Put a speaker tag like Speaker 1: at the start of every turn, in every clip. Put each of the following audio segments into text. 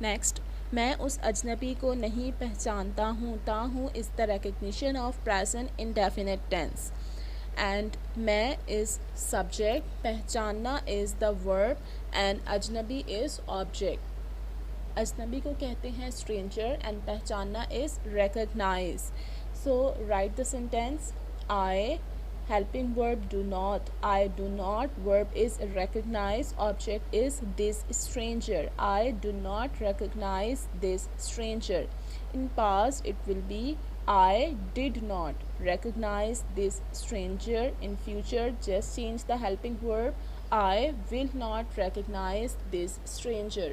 Speaker 1: Next, मैं उस अजनबी को नहीं पहचानता हूँ. ताहूँ is the recognition of present indefinite tense. And मैं is subject, पहचानना is the verb, and अजनबी is object. अजनबी को कहते हैं stranger and पहचानना is recognize. So write the sentence. I, helping verb do not. I do not, verb is recognize, object is this stranger. I do not recognize this stranger. In past it will be I did not recognize this stranger. In future just change the helping verb. I will not recognize this stranger.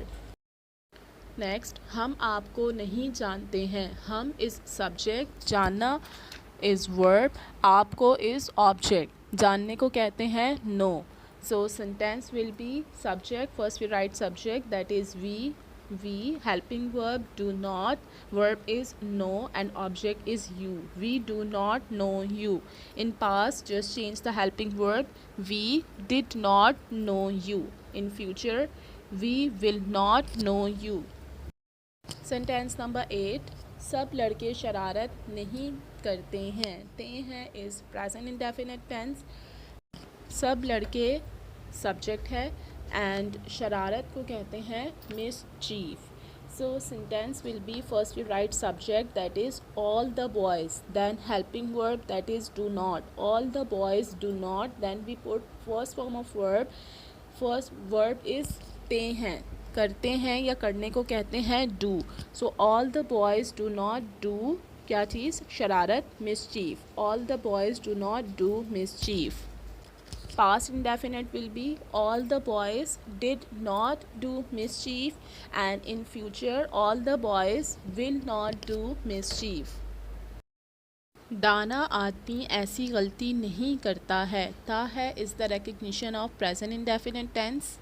Speaker 1: Next, हम आपको नहीं जानते हैं. हम is subject, जानना is verb, आपको is object. जानने को कहते हैं know. So sentence will be subject, first we write subject that is we, helping verb do not, verb is know and object is you. We do not know you. In past just change the helping verb. We did not know you. In future we will not know you. Sentence number 8, सब लड़के शरारत नहीं करते हैं. ते हैं is present indefinite tense. सब लड़के सब्जेक्ट है एंड शरारत को कहते हैं mischief. So sentence will be first we write subject that is all the boys, then helping verb that is do not. All the boys do not, then we put first form of verb. First verb is ते हैं, करते हैं या करने को कहते हैं do. So all the boys do not do क्या चीज़, शरारत, mischief. All the boys do not do mischief. Past indefinite will be all the boys did not do mischief, and in future all the boys will not do mischief. दाना आदमी ऐसी गलती नहीं करता है. ता है is the recognition of present indefinite tense.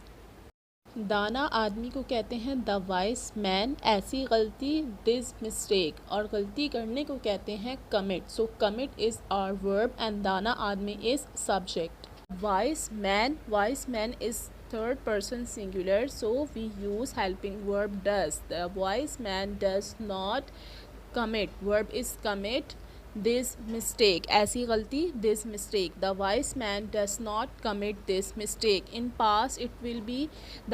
Speaker 1: दाना आदमी को कहते हैं द वाइस मैन. ऐसी गलती दिस मिस्टेक, और गलती करने को कहते हैं commit. So commit is our verb and दाना आदमी is subject. Wise man is third person singular, so we use helping verb does. The wise man does not commit, verb is commit this mistake. ऐसी गलती this mistake. The wise man does not commit this mistake. In past it will be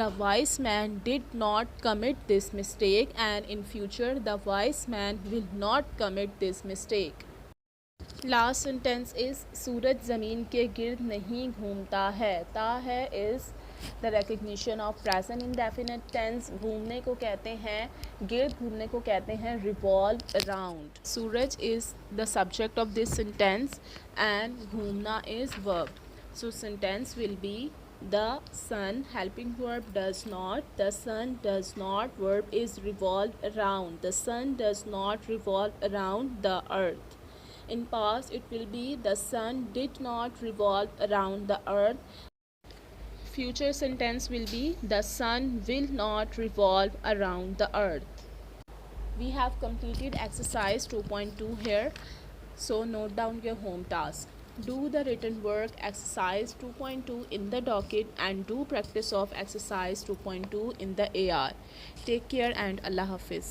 Speaker 1: the wise man did not commit this mistake, and in future the wise man will not commit this mistake. Last sentence is सूरज ज़मीन के गिर्द नहीं घूमता है. ता है is the recognition of present indefinite tense. घूमने को कहते हैं, गिर्द घूमने को कहते हैं रिवॉल्व अराउंड. सूरज is the subject of this sentence and घूमना is verb. So sentence will be the sun, helping verb does not. The sun does not, verb is revolve around. The sun does not revolve around the earth. In past it will be the sun did not revolve around the earth. Future sentence will be the sun will not revolve around the earth. We have completed exercise 2.2 here. So note down your home task. Do the written work exercise 2.2 in the docket and do practice of exercise 2.2 in the AR. Take care and Allah Hafiz.